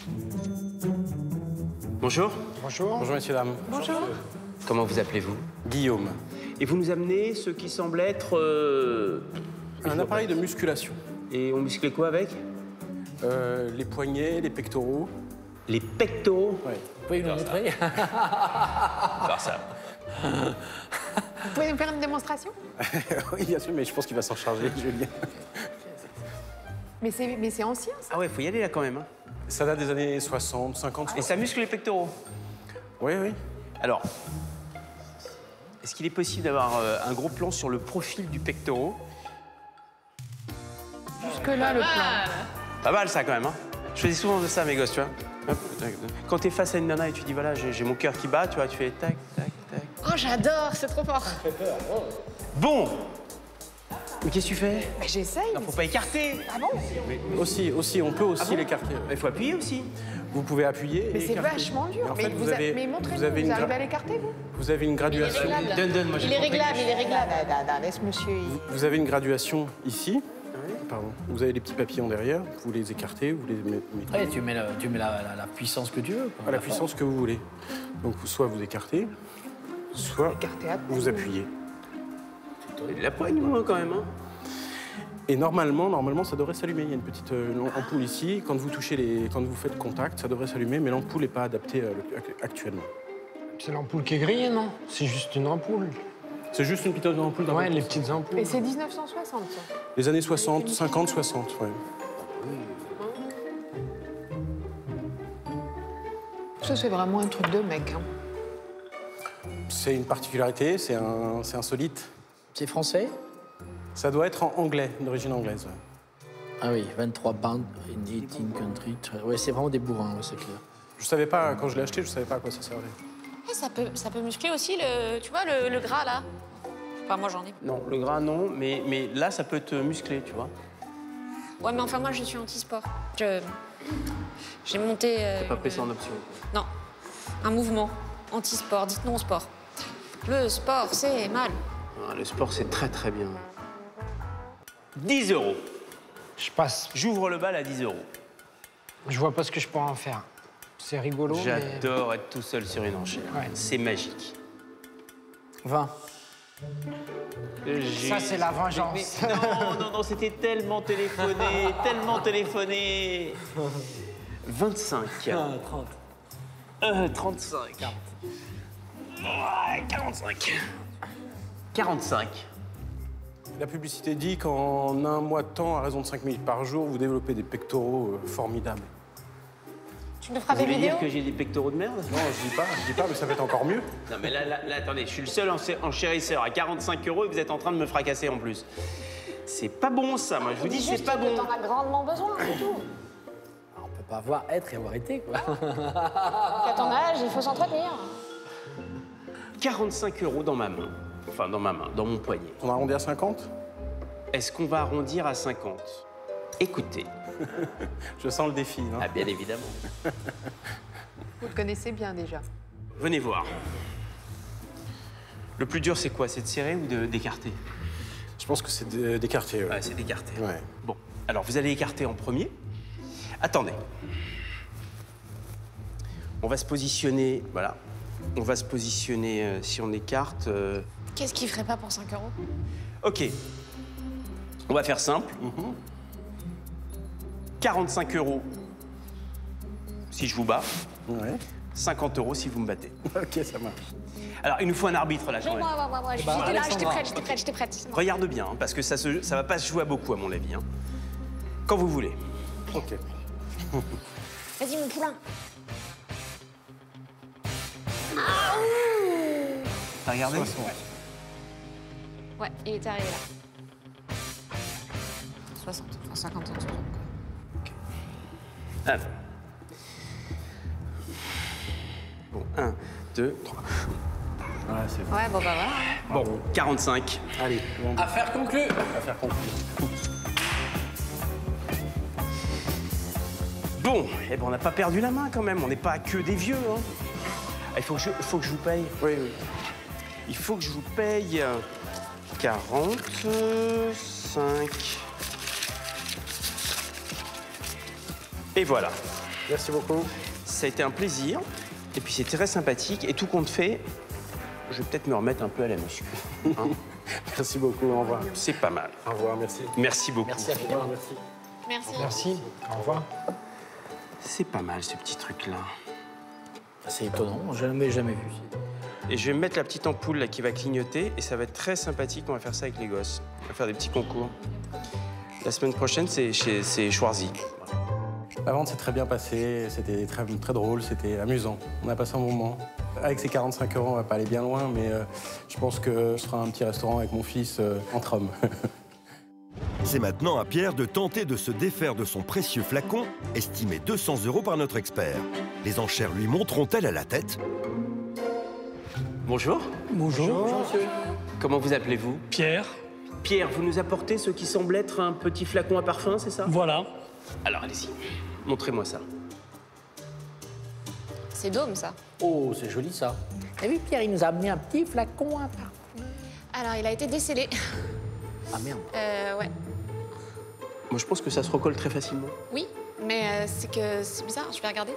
Bonjour. Bonjour. Bonjour, messieurs, dames. Bonjour. Comment vous appelez-vous? Guillaume. Et vous nous amenez ce qui semble être... Un appareil de musculation. Et on musclait quoi avec? Les poignets, les pectoraux. Les pectoraux? Oui. Vous pouvez nous montrer? Faire ça. Vous pouvez nous faire une démonstration? Oui, bien sûr, mais je pense qu'il va s'en charger, Julien. Mais c'est ancien, ça. Ah ouais, faut y aller là quand même. Hein. Ça date des années 60, 50. Et ça muscle les pectoraux? Oui, oui. Alors, est-ce qu'il est possible d'avoir un gros plan sur le profil du pectoral? Jusque-là, le plan. Pas mal ça quand même. Hein. Je faisais souvent de ça, mes gosses, tu vois. Quand t'es face à une nana et tu dis voilà, j'ai mon cœur qui bat, tu vois, tu fais tac, tac, tac. Oh, j'adore, c'est trop fort. Bon. Mais qu'est-ce que tu fais? Bah, j'essaye. Non, faut pas écarter. Ah bon? Mais aussi, on peut aussi l'écarter. Il faut appuyer aussi. Vous pouvez appuyer. Mais et c'est écarter. vachement dur. Et en Mais, fait, mais montrez-nous, vous arrivez à l'écarter, vous? Vous avez une graduation. Donne-moi. Il est réglable, il est réglable. Laisse monsieur. Vous avez une graduation ici. Pardon. Vous avez les petits papillons derrière. Vous les écartez, vous les mettez. Ouais, tu mets la puissance que tu veux. Quoi, À la puissance que vous voulez. Donc, soit vous écartez, soit vous appuyez. Il la poigne, moi, quand même. Hein. Et normalement, ça devrait s'allumer. Il y a une petite ampoule ici. Quand vous touchez quand vous faites contact, ça devrait s'allumer, mais l'ampoule n'est pas adaptée actuellement. C'est l'ampoule qui est grillée, non? C'est juste une ampoule. C'est juste une petite ampoule d'un Ouais, les petites ampoules. Et c'est 1960, ça. Les années 60, 50, 60, ouais. Ça, c'est vraiment un truc de mec. Hein. C'est une particularité, c'est insolite. C'est français? Ça doit être en anglais, d'origine anglaise. Ouais. Ah oui, 23 pounds in 18 countries. Ouais, c'est vraiment des bourrins, ouais, c'est clair. Je savais pas, quand je l'ai acheté, je savais pas à quoi ça servait. Ça peut muscler aussi tu vois, le gras, là. Enfin, moi, j'en ai. Non, le gras, non, mais là, ça peut te muscler, tu vois. Ouais, mais enfin, moi, je suis anti-sport. J'ai monté... T'as pas pris ça en option? Non, un mouvement anti-sport. Dites non au sport. Le sport, c'est mal. Ah, le sport, c'est très, très bien. 10 €. Je passe. J'ouvre le bal à 10 €. Je vois pas ce que je pourrais en faire. C'est rigolo, J'adore être tout seul sur une enchère. Ouais. C'est magique. 20. Ça, c'est la vengeance. Non, c'était tellement téléphoné, tellement téléphoné. 25. 30. 35. 40. Ouais, 45. 45. La publicité dit qu'en un mois de temps, à raison de 5 minutes par jour, vous développez des pectoraux formidables. Tu nous feras Vous des voulez vidéos? dire que j'ai des pectoraux de merde? Non, je dis pas, mais ça peut être encore mieux. Non, mais là, attendez, je suis le seul enchérisseur à 45 € et vous êtes en train de me fracasser en plus. C'est pas bon, ça, moi, je vous dis, c'est pas bon. T'en as grandement besoin, c'est tout. On peut pas avoir être et avoir été, quoi. À ton âge, il faut s'entretenir. 45 € dans ma main. Enfin, dans ma main, dans mon poignet. On arrondit à 50? Est-ce qu'on va arrondir à 50? Écoutez. Je sens le défi, non? Ah, bien évidemment. Vous le connaissez bien, déjà. Venez voir. Le plus dur, c'est quoi? C'est de serrer ou d'écarter? Je pense que c'est d'écarter. Ouais, c'est d'écarter. Ouais. Bon, alors vous allez écarter en premier. Attendez. On va se positionner, voilà. On va se positionner, si on écarte... Qu'est-ce qu'il ferait pas pour 5 €? OK. On va faire simple. 45 € si je vous bats. Ouais. 50 € si vous me battez. OK, ça marche. Alors, il nous faut un arbitre, là, quand même. Moi, j'étais là, j'étais prête. Regarde bien, hein, parce que ça va pas se jouer à beaucoup, à mon avis. Hein. Quand vous voulez. OK. Vas-y, mon poulain. T'as regardé? Ouais, il est arrivé là. 60, enfin 50 ans, 60. Alors. Bon, 1, 2, 3. Ah, c'est bon. Ouais, bon, bah voilà. Bon, 45. Allez, Affaire conclue. affaire conclue. Bon, eh ben, on n'a pas perdu la main quand même. On n'est pas que des vieux. Hein. Il faut que je vous paye. Oui, oui. Il faut que je vous paye 45. Et voilà. Merci beaucoup. Ça a été un plaisir. Et puis c'est très sympathique. Et tout compte fait, je vais peut-être me remettre un peu à la muscu. Hein. Merci beaucoup, au revoir. C'est pas mal. Au revoir, merci. Merci beaucoup. Merci infiniment. Merci. Merci. Merci, au revoir. C'est pas mal ce petit truc-là. C'est étonnant, je ne l'ai jamais vu. Et je vais me mettre la petite ampoule là qui va clignoter et ça va être très sympathique. On va faire ça avec les gosses. On va faire des petits concours. La semaine prochaine, c'est Schwarzy. La vente s'est très bien passée, c'était très, très drôle, c'était amusant. On a passé un bon moment. Avec ces 45 €, on va pas aller bien loin, mais je pense que je ferai un petit restaurant avec mon fils entre hommes. C'est maintenant à Pierre de tenter de se défaire de son précieux flacon, estimé 200 € par notre expert. Les enchères lui monteront-elles à la tête? Bonjour. Bonjour. Bonjour, monsieur. Comment vous appelez-vous? Pierre. Pierre, vous nous apportez ce qui semble être un petit flacon à parfum, c'est ça? Voilà. Alors allez-y, montrez-moi ça. C'est Dôme, ça. Oh, c'est joli, ça. T'as vu, Pierre, il nous a amené un petit flacon à part. Alors, il a été décellé. Ah, merde. Ouais. Moi, je pense que ça se recolle très facilement. Oui, mais c'est que c'est bizarre, je vais regarder.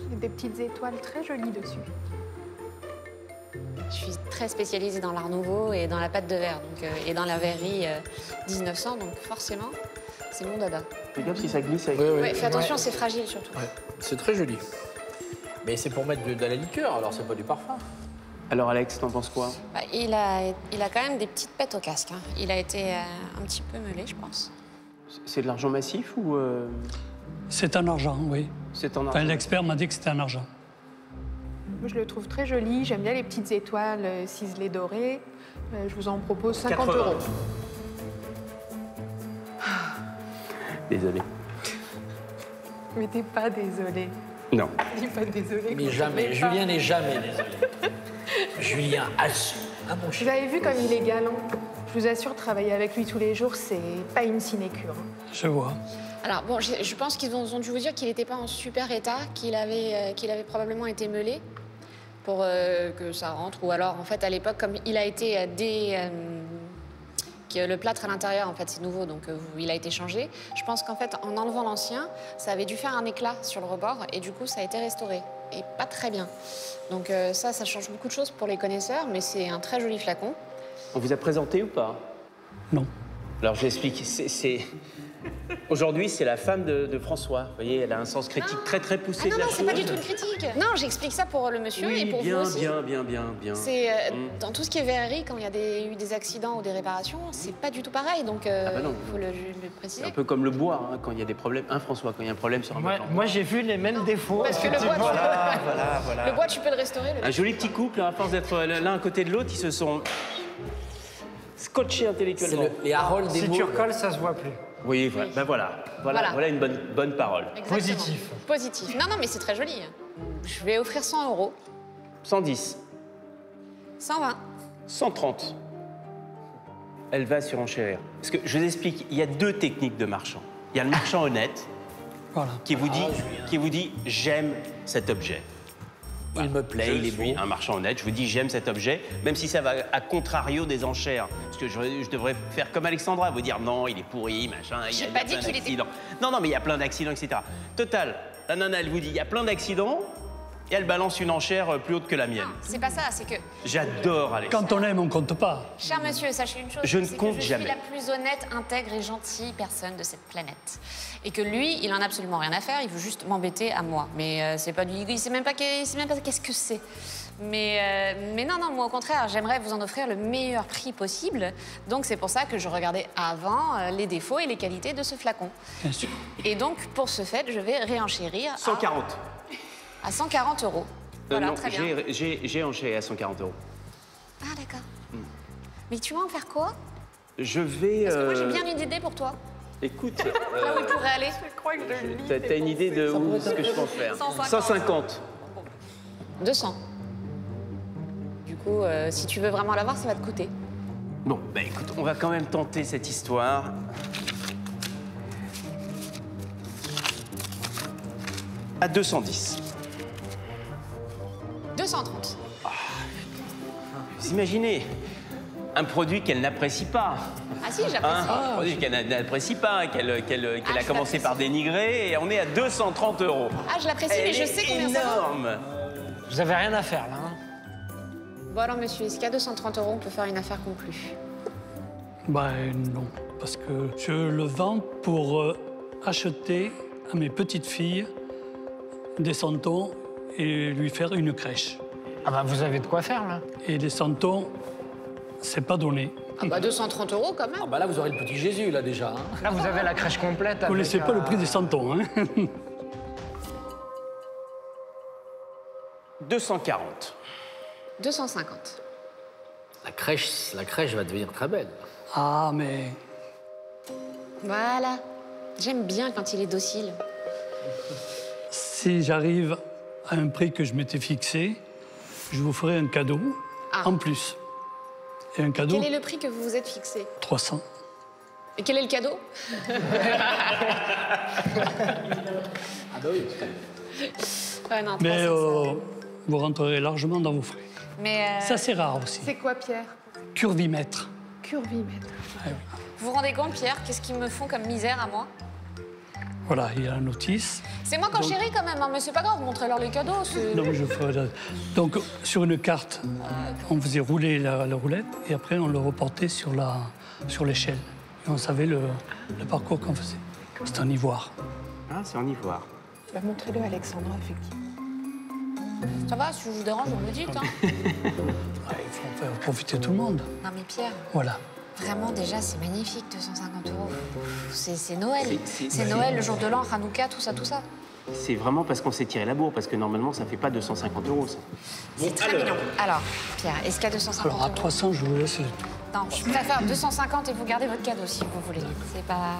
Il y a des petites étoiles très jolies dessus. Je suis très spécialisée dans l'art nouveau et dans la pâte de verre, donc, et dans la verrerie 1900, donc forcément, c'est mon dada. Fais gaffe si ça glisse avec... Ouais, fais attention, c'est fragile surtout. Ouais, c'est très joli. Mais c'est pour mettre de la liqueur, alors c'est pas du parfum. Alors Alex, t'en penses quoi? Bah, il a quand même des petites pètes au casque. Hein. Il a été un petit peu meulé, je pense. C'est de l'argent massif ou... C'est en argent, oui. C'est en argent. Enfin, l'expert m'a dit que c'était en argent. Moi, je le trouve très joli. J'aime bien les petites étoiles ciselées dorées. Je vous en propose 50 €. Désolé. Mais t'es pas désolé. Non. Dis pas désolé. Mais jamais, Julien n'est jamais désolé. Julien assume. Ah, mon Vous chien. avez vu comme il est galant. Je vous assure, travailler avec lui tous les jours, c'est pas une sinécure. Je vois. Alors bon, je pense qu'ils ont dû vous dire qu'il n'était pas en super état, qu'il avait probablement été meulé pour que ça rentre. Ou alors, en fait, à l'époque, comme il a été que le plâtre à l'intérieur, en fait, c'est nouveau, donc il a été changé. Je pense qu'en fait, en enlevant l'ancien, ça avait dû faire un éclat sur le rebord et du coup, ça a été restauré. Et pas très bien. Donc ça change beaucoup de choses pour les connaisseurs, mais c'est un très joli flacon. On vous a présenté ou pas? Non. Alors j'explique. Aujourd'hui, c'est la femme de François. Vous voyez, elle a un sens critique très très poussé Ah non, de la non, c'est pas du chose. tout une critique. Non, j'explique ça pour le monsieur Oui, et pour bien, vous aussi. bien. C'est dans tout ce qui est verrerie, quand il y a eu des accidents ou des réparations, c'est pas du tout pareil. Donc bah non. il faut le préciser. Un peu comme le bois, hein, quand il y a des problèmes. Hein, François, quand il y a un problème sur un bâtiment. Moi, j'ai vu les mêmes défauts. Parce que le bois, Voilà. le bois, tu peux le restaurer. Un joli petit couple, à force d'être l'un à côté de l'autre, ils se sont scotchés intellectuellement. Les Harold des Si mots. tu recoles, ça se voit plus. Oui, voilà une bonne parole. Exactement. Positif. Positif. Non, mais c'est très joli. Je vais offrir 100 €. 110, 120. 130. Elle va surenchérir. Parce que je vous explique, il y a deux techniques de marchand. Il y a le marchand honnête Voilà. qui vous dit j'aime cet objet. Il me plaît, il est beau. Je suis un marchand honnête, je vous dis j'aime cet objet, même si ça va à contrario des enchères. Parce que je devrais faire comme Alexandra, vous dire non, il est pourri, machin, il y a J'ai pas plein dit qu'il était- d'accidents. Non, mais il y a plein d'accidents, etc. Total, la nana, elle vous dit il y a plein d'accidents, et elle balance une enchère plus haute que la mienne. C'est pas ça, c'est que, J'adore Alexandra. Quand on aime, on compte pas. cher monsieur, sachez une chose. Je ne c'est compte que jamais. Je suis la plus honnête, intègre et gentille personne de cette planète. Et que lui, il en a absolument rien à faire, il veut juste m'embêter à moi. Mais c'est pas du... Il sait même pas qu'est-ce que c'est. Mais non, moi au contraire, j'aimerais vous en offrir le meilleur prix possible. Donc c'est pour ça que je regardais avant les défauts et les qualités de ce flacon. Bien sûr. Et donc, pour ce fait, je vais réenchérir 140. à 140 €. Voilà, non, très bien. j'ai enchéré à 140 €. Ah, d'accord. Mais tu vas en faire quoi? Je vais... Parce que moi, j'ai bien une idée pour toi. Écoute, Là où il pourrait aller. Je crois que je lis. t'as une idée de où ce que je pense faire? 150. 200. Du coup, si tu veux vraiment l'avoir, ça va te coûter. Bon, bah écoute, on va quand même tenter cette histoire. à 210. 230. Vous imaginez un produit qu'elle n'apprécie pas. Ah si, j'apprécie. Un produit qu'elle n'apprécie pas, qu'elle a commencé par dénigrer, et on est à 230 €. Ah, je l'apprécie, mais je sais combien ça vaut. Énorme. Vous avez rien à faire, là. Hein. Bon alors, monsieur, est-ce qu'à 230 € on peut faire une affaire conclue? Ben non, parce que je le vends pour acheter à mes petites filles des santons et lui faire une crèche. Ah bah vous avez de quoi faire, là. Et les santons, c'est pas donné. Ah bah 230 € quand même. Ah bah là, vous aurez le petit Jésus, là, déjà. Hein. Là, vous avez la crèche complète. Vous ne connaissez pas le prix des santons, hein? 240. 250. La crèche va devenir très belle. Ah, mais... Voilà. J'aime bien quand il est docile. Si j'arrive à un prix que je m'étais fixé, je vous ferai un cadeau en plus. Et un cadeau... Quel est le prix que vous vous êtes fixé? 300. Et quel est le cadeau? Ah bah oui. Ouais, non, Mais 300, vous rentrerez largement dans vos frais. Mais Ça, c'est rare aussi. C'est quoi, Pierre? Curvimètre. Curvimètre. Vous vous rendez compte, Pierre, qu'est-ce qu'ils me font comme misère à moi? Voilà, il y a la notice. C'est moi quand chéris quand même, hein, mais c'est pas grave, montrez-leur les cadeaux. Donc, donc, sur une carte, on faisait rouler la roulette et après, on le reportait sur l'échelle. Et on savait le parcours qu'on faisait. C'était en ivoire. Ah, c'est en ivoire. Bah, montrez-le à Alexandra, effectivement. Ça va, si je vous dérange, vous me le dites. Hein. Il faut faire profiter tout le monde. Non mais Pierre, Voilà. vraiment déjà c'est magnifique, 250 €. C'est Noël. C'est Noël, le jour de l'an, Hanouka, tout ça, tout ça. C'est vraiment parce qu'on s'est tiré la bourre, parce que normalement, ça fait pas 250 €, ça. C'est très mignon. Alors, Pierre, est-ce qu'à 250 Alors, à €? 300, je vous laisse. Non, je préfère 250 et vous gardez votre cadeau si vous voulez. C'est pas...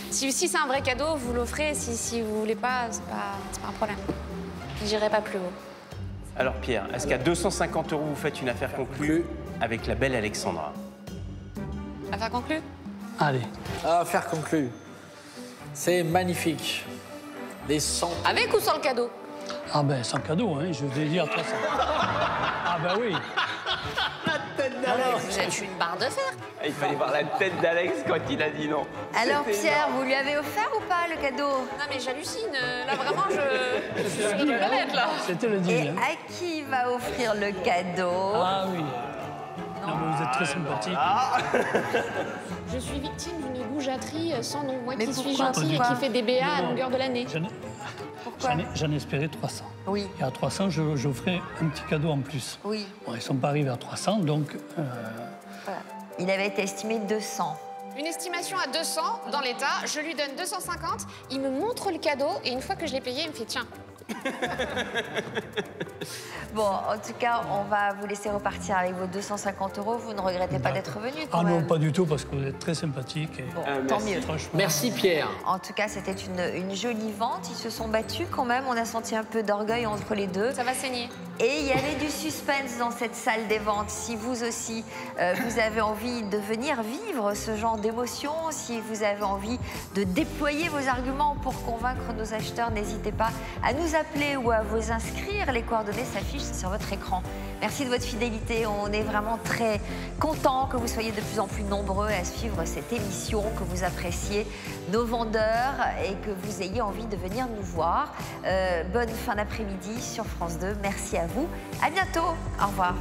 Si c'est un vrai cadeau, vous l'offrez. Si vous voulez pas, c'est pas un problème. J'irai pas plus haut. Alors, Pierre, est-ce qu'à 250 € vous faites une affaire conclue avec la belle Alexandra? Affaire conclue? Allez. Affaire conclue. C'est magnifique. Des centaines. Avec ou sans le cadeau? Ah ben, sans cadeau, hein, je vous ai dit à 300. Ah ben oui. Vous êtes une barre de fer. Il fallait voir la tête d'Alex quand il a dit non. Alors C'était Pierre, énorme. vous lui avez offert ou pas le cadeau? Non mais j'hallucine. Là vraiment, je suis sur une planète là. C'était le Et deal. Hein. à qui va offrir le cadeau? Ah oui. Non, mais vous êtes très sympathique. Je suis victime d'une goujaterie sans nom. Moi Mais qui suis pourquoi? gentille et qui fait des BA à longueur de l'année. J'en espérais 300. Oui. Et à 300, j'offrais un petit cadeau en plus. Oui. Bon, ils ne sont pas arrivés à 300, donc... Voilà. Il avait été estimé 200. Une estimation à 200 dans l'état, je lui donne 250, il me montre le cadeau et une fois que je l'ai payé, il me fait tiens. Bon, en tout cas, on va vous laisser repartir avec vos 250 €. Vous ne regrettez pas d'être venu quand Ah non, même? pas du tout, parce que vous êtes très sympathique. Et... Bon, tant mieux. Merci Pierre. En tout cas, c'était une jolie vente. Ils se sont battus quand même. On a senti un peu d'orgueil entre les deux. Ça va saigner. Et il y avait du suspense dans cette salle des ventes. Si vous aussi, vous avez envie de venir vivre ce genre d'émotion, si vous avez envie de déployer vos arguments pour convaincre nos acheteurs, n'hésitez pas à nous appeler ou à vous inscrire. Les coordonnées s'affichent sur votre écran. Merci de votre fidélité. On est vraiment très contents que vous soyez de plus en plus nombreux à suivre cette émission, que vous appréciez nos vendeurs et que vous ayez envie de venir nous voir. Bonne fin d'après-midi sur France 2. Merci à vous. À bientôt. Au revoir.